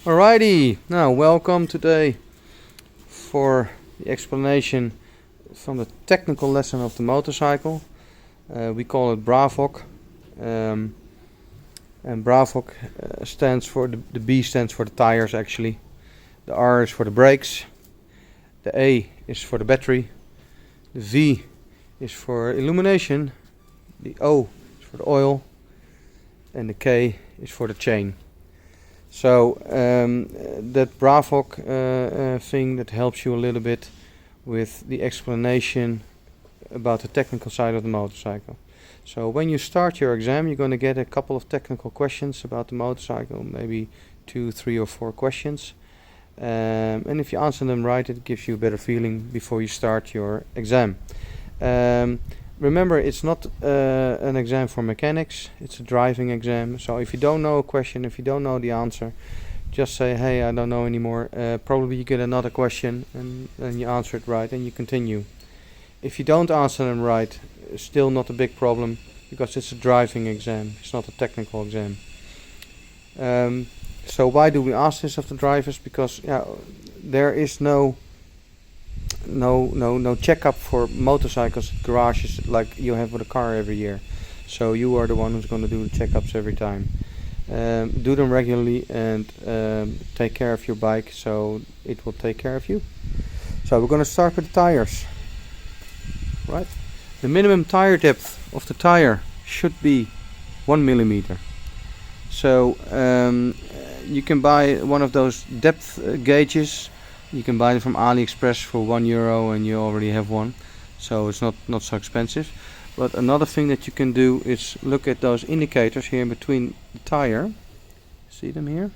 Alrighty, now welcome today for the explanation from the technical lesson of the motorcycle. We call it BRAVOK, and BRAVOK stands for, the B stands for the tires actually, the R is for the brakes, the A is for the battery, the V is for illumination, the O is for the oil, and the K is for the chain. So that BRAVOK thing that helps you a little bit with the explanation about the technical side of the motorcycle. So when you start your exam, you're going to get a couple of technical questions about the motorcycle, maybe 2, 3 or 4 questions. And if you answer them right, it gives you a better feeling before you start your exam. Remember, it's not an exam for mechanics, it's a driving exam. So if you don't know a question, if you don't know the answer, just say, hey, I don't know anymore. Probably you get another question and you answer it right and you continue. If you don't answer them right, still not a big problem, because it's a driving exam, it's not a technical exam. So why do we ask this of the drivers? Because there is no checkup for motorcycles at garages like you have with a car every year. So you are the one who's going to do the checkups every time. Do them regularly and take care of your bike, so it will take care of you. So we're going to start with the tires. Right? The minimum tire depth of the tire should be 1 millimeter. So you can buy one of those depth gauges. You can buy them from AliExpress for €1 and you already have one, so it's not so expensive. But another thing that you can do is look at those indicators here between the tire, see them here,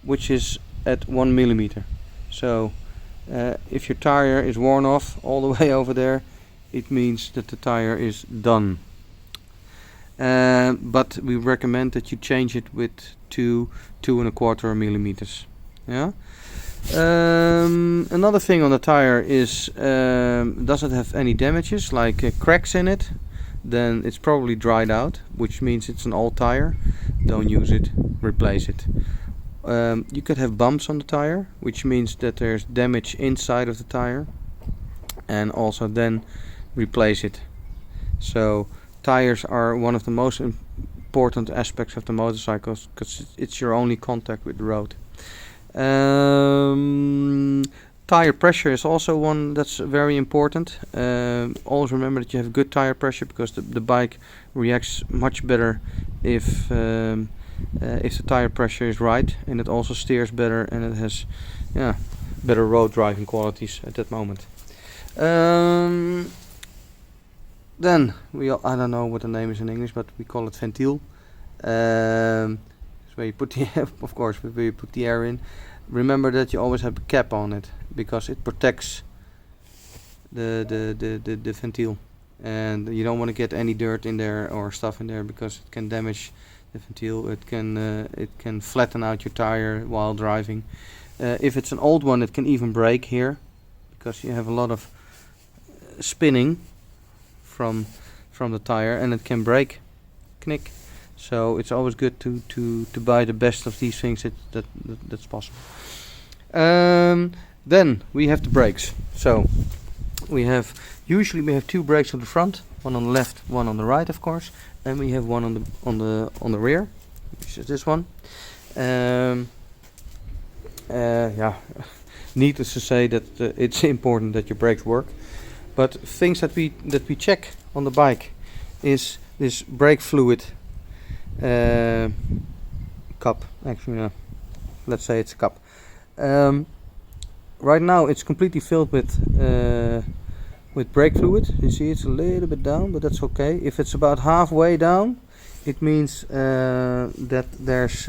which is at 1 millimeter. So if your tire is worn off all the way over there, it means that the tire is done. But we recommend that you change it with 2.25 millimeters. Yeah. Another thing on the tire is, does it have any damages like cracks in it? Then it's probably dried out, which means it's an old tire. Don't use it, replace it. You could have bumps on the tire, which means that there's damage inside of the tire, and also then replace it. So tires are one of the most important aspects of the motorcycles, because it's your only contact with the road. Tire pressure is also one that's very important. Always remember that you have good tire pressure, because the bike reacts much better if the tire pressure is right, and it also steers better, and it has better road driving qualities at that moment. Then I don't know what the name is in English, but we call it ventiel. Where you put the of course where you put the air in. Remember that you always have a cap on it, because it protects the ventiel, and you don't want to get any dirt in there or stuff in there, because it can damage the ventiel. It can flatten out your tire while driving. If it's an old one, it can even break here, because you have a lot of spinning from the tire, and it can break, knick. So it's always good to buy the best of these things that's possible. Then we have the brakes. So usually we have 2 brakes on the front, one on the left, one on the right, of course, and we have one on the rear, which is this one. Needless to say that it's important that your brakes work. But things that we check on the bike is this brake fluid cup. Actually, let's say it's a cup. Right now it's completely filled with brake fluid. You see it's a little bit down, but that's okay. If it's about halfway down, it means that there's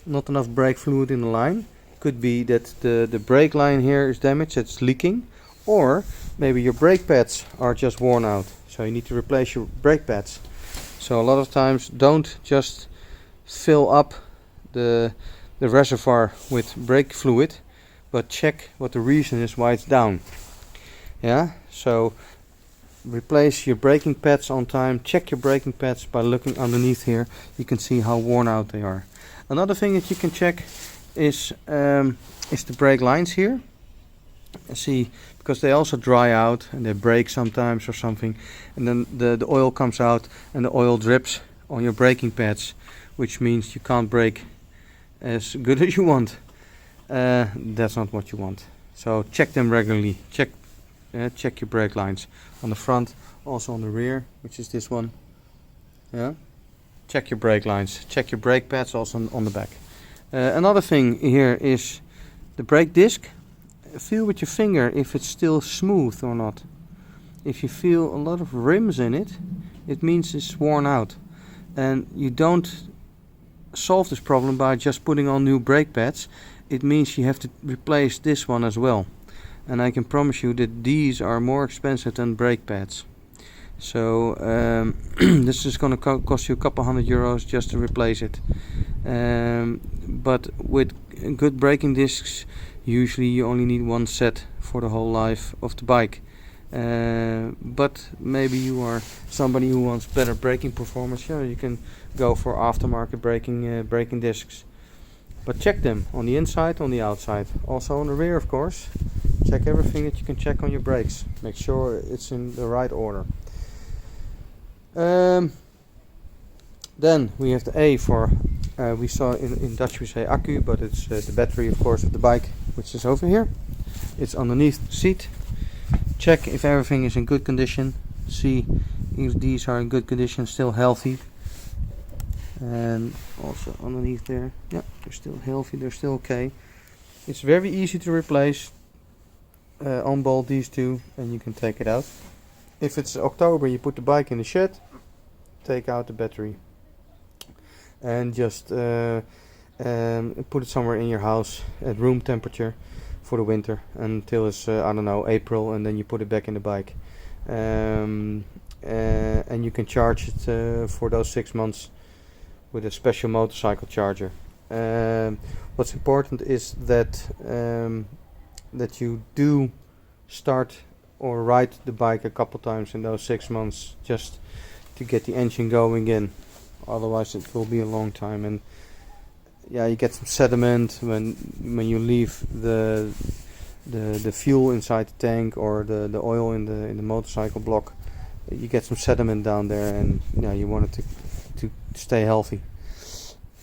not enough brake fluid in the line. Could be that the brake line here is damaged, it's leaking, or maybe your brake pads are just worn out, so you need to replace your brake pads. So a lot of times don't just fill up the reservoir with brake fluid, but check what the reason is why it's down. Yeah, so replace your braking pads on time. Check your braking pads by looking underneath here. You can see how worn out they are. Another thing that you can check is the brake lines here. See, because they also dry out and they break sometimes or something, and then the oil comes out and the oil drips on your braking pads, which means you can't brake as good as you want. That's not what you want. So check them regularly. Check your brake lines on the front, also on the rear, which is this one. Yeah. Check your brake lines. Check your brake pads also on the back. Another thing here is the brake disc. Feel with your finger if it's still smooth or not. If you feel a lot of rims in it, it means it's worn out. And you don't solve this problem by just putting on new brake pads. It means you have to replace this one as well. And I can promise you that these are more expensive than brake pads. So this is going to cost you a couple €100 just to replace it. But with good braking discs, usually you only need one set for the whole life of the bike. But maybe you are somebody who wants better braking performance. Yeah, you can go for aftermarket braking discs. But check them on the inside, on the outside, also on the rear, of course. Check everything that you can check on your brakes. Make sure it's in the right order. Then we have the A for, we saw in Dutch we say accu, but it's the battery, of course, of the bike, which is over here. It's underneath the seat. Check if everything is in good condition. See if these are in good condition, still healthy. And also underneath there, yeah, they're still healthy, they're still okay. It's very easy to replace. Unbolt these two and you can take it out. If it's October, you put the bike in the shed, take out the battery, and just put it somewhere in your house at room temperature for the winter until it's I don't know, April, and then you put it back in the bike. And you can charge it for those 6 months with a special motorcycle charger. What's important is that that you do start or ride the bike a couple times in those 6 months just to get the engine going again. Otherwise it will be a long time, and yeah, you get some sediment when you leave the fuel inside the tank or the oil in the motorcycle block. You get some sediment down there, and yeah, you want it to stay healthy.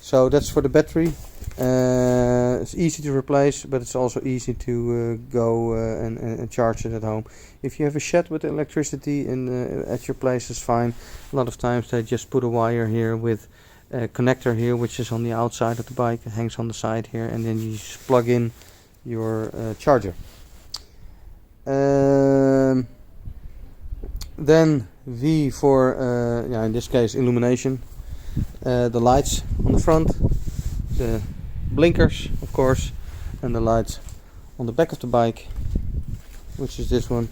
So that's for the battery. It's easy to replace, but it's also easy to go and charge it at home. If you have a shed with electricity at your place, is fine. A lot of times they just put a wire here with a connector here, which is on the outside of the bike. It hangs on the side here, and then you just plug in your charger. Then V for in this case Illumination. The lights on the front, the blinkers, of course, and the lights on the back of the bike, which is this one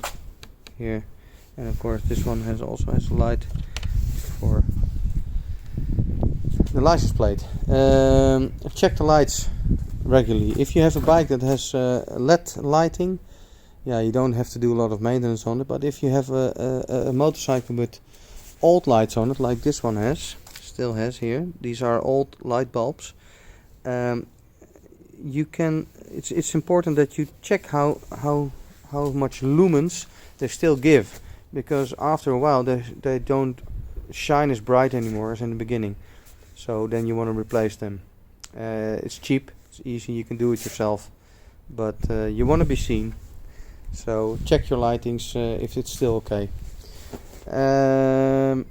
here, and of course this one also has a light for the license plate. Check the lights regularly. If you have a bike that has LED lighting, yeah, you don't have to do a lot of maintenance on it. But if you have a motorcycle with old lights on it, like this one still has here, these are old light bulbs. It's important that you check how much lumens they still give, because after a while they don't shine as bright anymore as in the beginning. So then you want to replace them. It's cheap, it's easy, you can do it yourself, but you want to be seen. So check your lightings if it's still okay.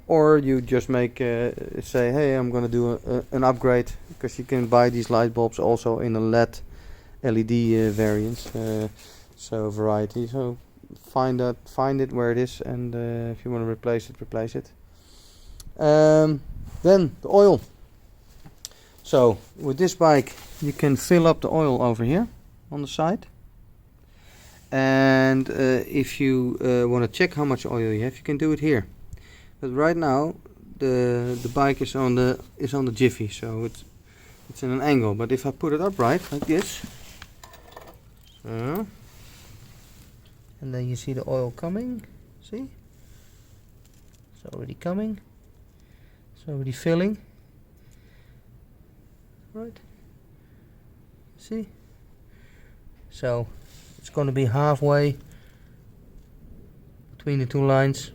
Or you just say, hey, I'm gonna do an upgrade, because you can buy these light bulbs also in a LED variant. So variety. So find it where it is, and if you want to replace it. Then the oil. So with this bike you can fill up the oil over here on the side. And if you want to check how much oil you have, you can do it here. But right now the bike is on the jiffy, so it's in an angle. But if I put it upright like this, so, and then you see the oil coming. See, it's already coming. It's already filling. Right. See? So it's going to be halfway between the two lines,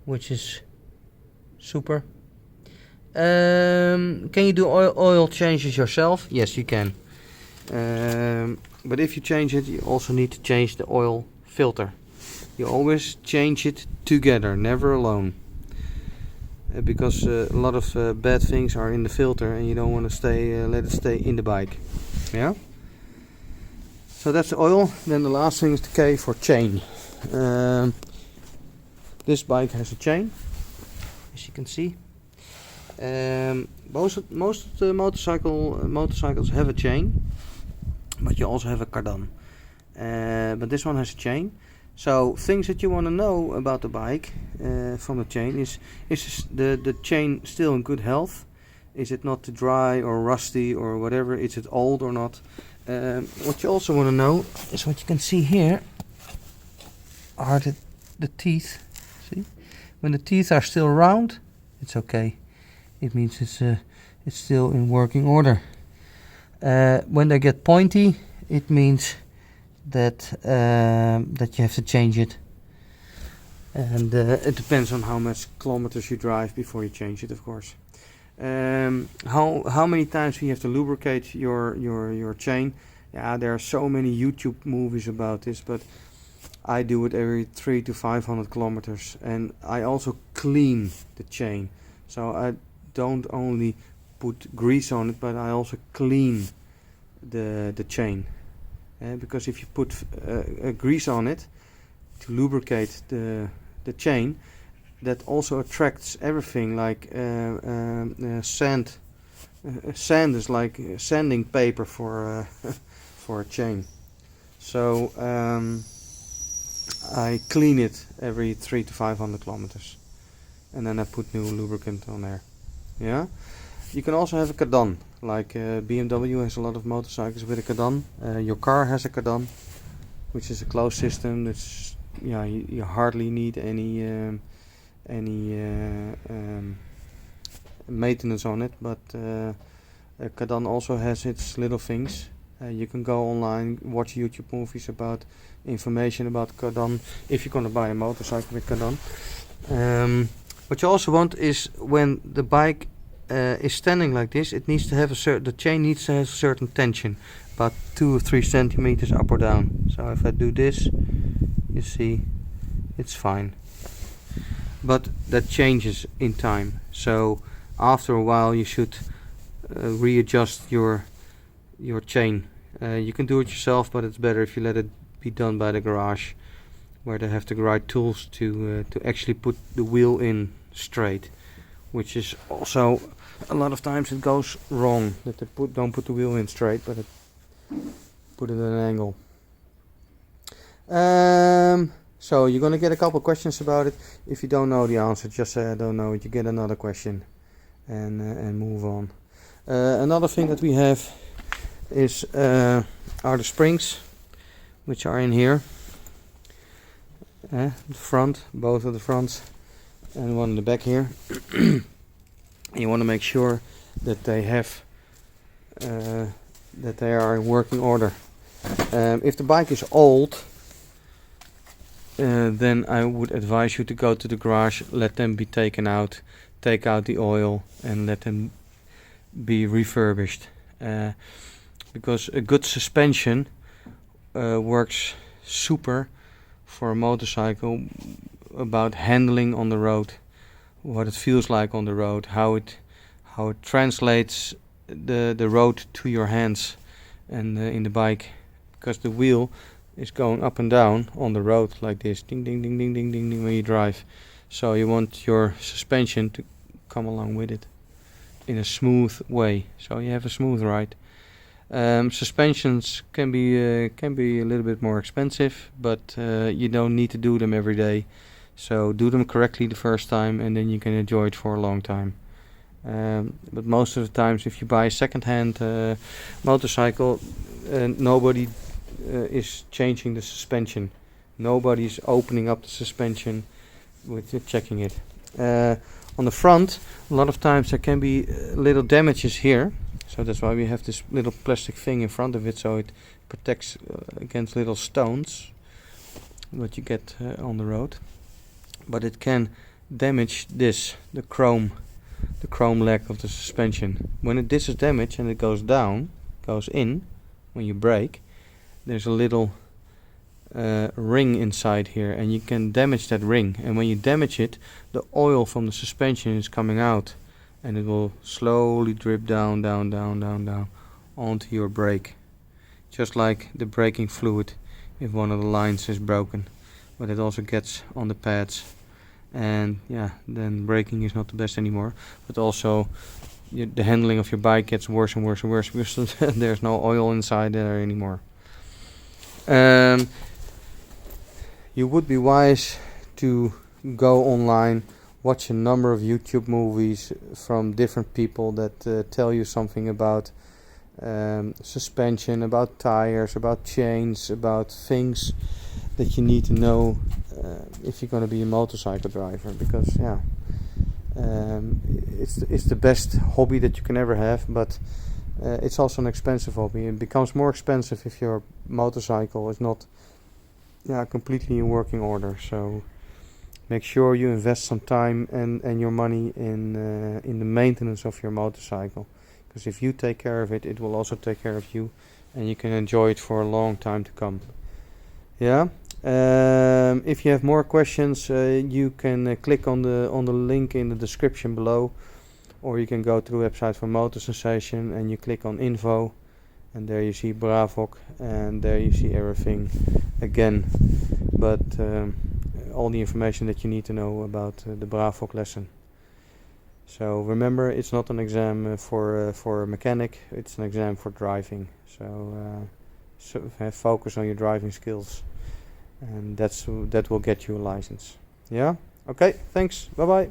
which is super. Can you do oil changes yourself? Yes, you can. But if you change it, you also need to change the oil filter. You always change it together, never alone. Because a lot of bad things are in the filter, and you don't want to let it stay in the bike. Yeah. So that's the oil. Then the last thing is the K for chain. This bike has a chain, as you can see. Most motorcycles have a chain, but you also have a cardan. But this one has a chain. So things that you want to know about the bike from the chain is the chain still in good health? Is it not dry or rusty or whatever? Is it old or not? What you also want to know is what you can see here are the teeth. See, when the teeth are still round, it's okay. It means it's still in working order. When they get pointy, it means that you have to change it, and it depends on how much kilometers you drive before you change it, of course. How many times you have to lubricate your chain? Yeah, there are so many YouTube movies about this, but I do it every 300 to 500 kilometers, and I also clean the chain. So I don't only put grease on it, but I also clean the chain. Because if you put grease on it to lubricate the chain, that also attracts everything, like sand. Sand is like sanding paper for for a chain. So I clean it every 300 to 500 kilometers, and then I put new lubricant on there. Yeah. You can also have a cardan, like BMW has a lot of motorcycles with a cardan. Your car has a cardan, which is a closed system. That's, yeah, you hardly need any maintenance on it. But a cardan also has its little things. You can go online, watch YouTube movies about information about cardan if you're going to buy a motorcycle with cardan. What you also want is when the bike is standing like this, it needs to have the chain needs to have a certain tension, about 2 or 3 centimeters up or down. So if I do this, you see, it's fine. But that changes in time. So after a while, you should readjust your chain. You can do it yourself, but it's better if you let it be done by the garage, where they have the right tools to actually put the wheel in straight. Which is also a lot of times it goes wrong, that they don't put the wheel in straight, but put it at an angle. So you're gonna get a couple questions about it. If you don't know the answer, just say I don't know it. You get another question and move on. Another thing that we have is are the springs, which are in here. The front, both of the fronts, and one in the back here. You want to make sure that they have that they are in working order. If the bike is old, then I would advise you to go to the garage, let them be taken out, take out the oil, and let them be refurbished. Because a good suspension works super for a motorcycle, about handling on the road, what it feels like on the road, how it translates the road to your hands and in the bike, because the wheel is going up and down on the road like this, ding ding ding ding ding ding ding when you drive. So you want your suspension to come along with it in a smooth way, so you have a smooth ride. Suspensions can be a little bit more expensive, but you don't need to do them every day. So do them correctly the first time, and then you can enjoy it for a long time. But most of the times, if you buy a second-hand motorcycle, nobody is changing the suspension. Nobody's opening up the suspension with checking it. On the front, a lot of times there can be little damages here. So that's why we have this little plastic thing in front of it, so it protects against little stones what you get on the road. But it can damage this, the chrome leg of the suspension. When this is damaged and it goes down, goes in, when you brake, there's a little ring inside here, and you can damage that ring. And when you damage it, the oil from the suspension is coming out, and it will slowly drip down onto your brake, just like the braking fluid if one of the lines is broken. But it also gets on the pads, and yeah, then braking is not the best anymore. But also the handling of your bike gets worse and worse and worse because there's no oil inside there anymore. You would be wise to go online, watch a number of YouTube movies from different people that tell you something about suspension, about tires, about chains, about things that you need to know if you're going to be a motorcycle driver. Because yeah, it's the best hobby that you can ever have, but it's also an expensive hobby. It becomes more expensive if your motorcycle is not completely in working order. So make sure you invest some time and your money in the maintenance of your motorcycle, because if you take care of it, it will also take care of you, and you can enjoy it for a long time to come. Yeah. If you have more questions, you can click on the link in the description below, or you can go to the website for Motor Sensation and you click on info, and there you see BRAVOK, and there you see everything again. But all the information that you need to know about the BRAVOK lesson. So remember, it's not an exam for a mechanic, it's an exam for driving. So have focus on your driving skills, and that will get you a license. Yeah? Okay, thanks. Bye bye.